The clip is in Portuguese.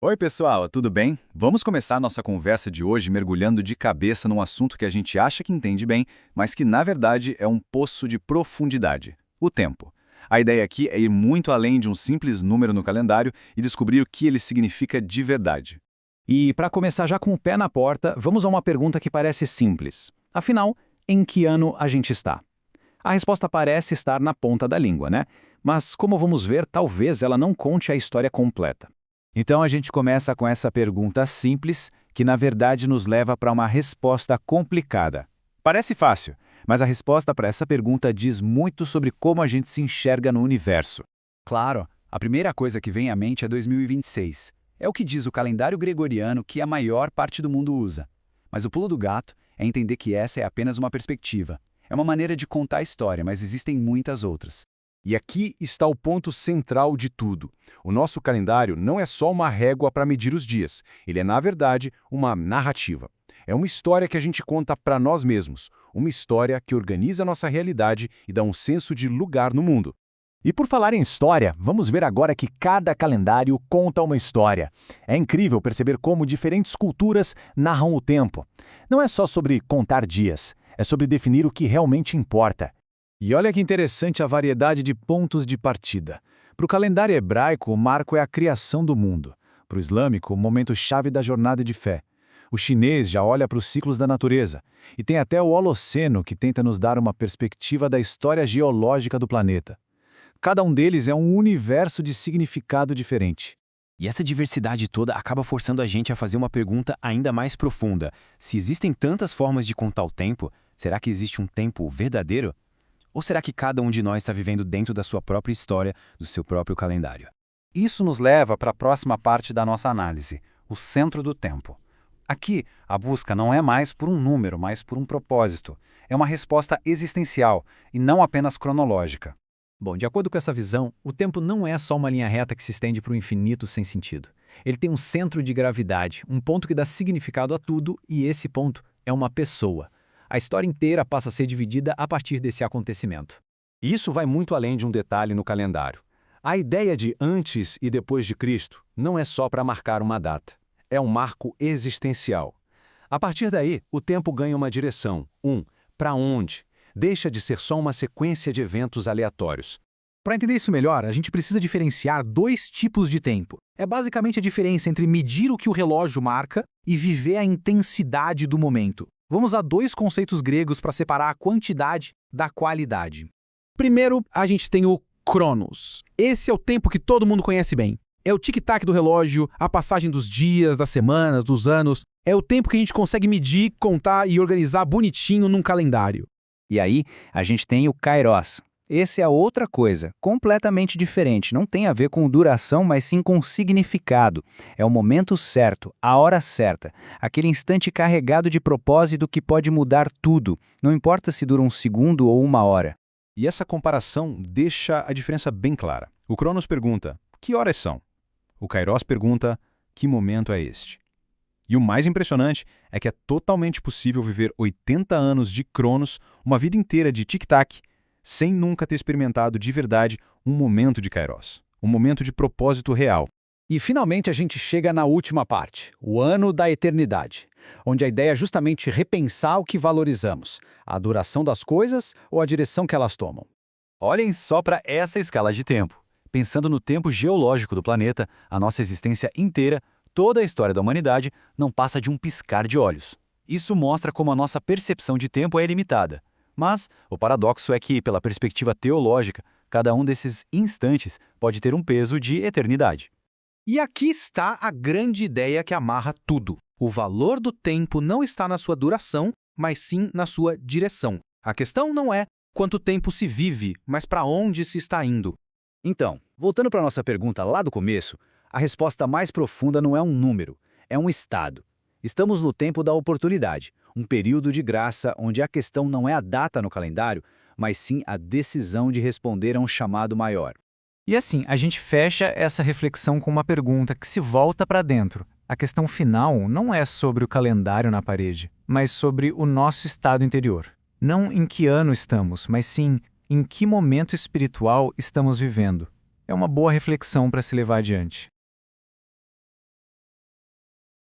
Oi, pessoal, tudo bem? Vamos começar nossa conversa de hoje mergulhando de cabeça num assunto que a gente acha que entende bem, mas que na verdade é um poço de profundidade: o tempo. A ideia aqui é ir muito além de um simples número no calendário e descobrir o que ele significa de verdade. E, para começar já com o pé na porta, vamos a uma pergunta que parece simples. Afinal, em que ano a gente está? A resposta parece estar na ponta da língua, né? Mas, como vamos ver, talvez ela não conte a história completa. Então a gente começa com essa pergunta simples, que na verdade nos leva para uma resposta complicada. Parece fácil, mas a resposta para essa pergunta diz muito sobre como a gente se enxerga no universo. Claro, a primeira coisa que vem à mente é 2026. É o que diz o calendário gregoriano que a maior parte do mundo usa. Mas o pulo do gato é entender que essa é apenas uma perspectiva. É uma maneira de contar a história, mas existem muitas outras. E aqui está o ponto central de tudo. O nosso calendário não é só uma régua para medir os dias. Ele é, na verdade, uma narrativa. É uma história que a gente conta para nós mesmos. Uma história que organiza nossa realidade e dá um senso de lugar no mundo. E por falar em história, vamos ver agora que cada calendário conta uma história. É incrível perceber como diferentes culturas narram o tempo. Não é só sobre contar dias, é sobre definir o que realmente importa. E olha que interessante a variedade de pontos de partida. Para o calendário hebraico, o marco é a criação do mundo. Para o islâmico, o momento-chave da jornada de fé. O chinês já olha para os ciclos da natureza. E tem até o Holoceno, que tenta nos dar uma perspectiva da história geológica do planeta. Cada um deles é um universo de significado diferente. E essa diversidade toda acaba forçando a gente a fazer uma pergunta ainda mais profunda. Se existem tantas formas de contar o tempo, será que existe um tempo verdadeiro? Ou será que cada um de nós está vivendo dentro da sua própria história, do seu próprio calendário? Isso nos leva para a próxima parte da nossa análise, o centro do tempo. Aqui, a busca não é mais por um número, mas por um propósito. É uma resposta existencial e não apenas cronológica. Bom, de acordo com essa visão, o tempo não é só uma linha reta que se estende para o infinito sem sentido. Ele tem um centro de gravidade, um ponto que dá significado a tudo, e esse ponto é uma pessoa. A história inteira passa a ser dividida a partir desse acontecimento. E isso vai muito além de um detalhe no calendário. A ideia de antes e depois de Cristo não é só para marcar uma data. É um marco existencial. A partir daí, o tempo ganha uma direção. Para onde? Deixa de ser só uma sequência de eventos aleatórios. Para entender isso melhor, a gente precisa diferenciar dois tipos de tempo. É basicamente a diferença entre medir o que o relógio marca e viver a intensidade do momento. Vamos usar dois conceitos gregos para separar a quantidade da qualidade. Primeiro, a gente tem o Cronos. Esse é o tempo que todo mundo conhece bem. É o tic-tac do relógio, a passagem dos dias, das semanas, dos anos. É o tempo que a gente consegue medir, contar e organizar bonitinho num calendário. E aí, a gente tem o Kairos. Esse é outra coisa, completamente diferente. Não tem a ver com duração, mas sim com significado. É o momento certo, a hora certa. Aquele instante carregado de propósito que pode mudar tudo. Não importa se dura um segundo ou uma hora. E essa comparação deixa a diferença bem clara. O Cronos pergunta, que horas são? O Kairos pergunta, que momento é este? E o mais impressionante é que é totalmente possível viver 80 anos de Cronos, uma vida inteira de tic-tac, sem nunca ter experimentado de verdade um momento de Kairos, um momento de propósito real. E finalmente a gente chega na última parte, o ano da eternidade, onde a ideia é justamente repensar o que valorizamos, a duração das coisas ou a direção que elas tomam. Olhem só para essa escala de tempo. Pensando no tempo geológico do planeta, a nossa existência inteira, toda a história da humanidade, não passa de um piscar de olhos. Isso mostra como a nossa percepção de tempo é limitada. Mas o paradoxo é que, pela perspectiva teológica, cada um desses instantes pode ter um peso de eternidade. E aqui está a grande ideia que amarra tudo. O valor do tempo não está na sua duração, mas sim na sua direção. A questão não é quanto tempo se vive, mas para onde se está indo. Então, voltando para a nossa pergunta lá do começo, a resposta mais profunda não é um número, é um estado. Estamos no tempo da oportunidade, um período de graça onde a questão não é a data no calendário, mas sim a decisão de responder a um chamado maior. E assim, a gente fecha essa reflexão com uma pergunta que se volta para dentro. A questão final não é sobre o calendário na parede, mas sobre o nosso estado interior. Não em que ano estamos, mas sim em que momento espiritual estamos vivendo. É uma boa reflexão para se levar adiante.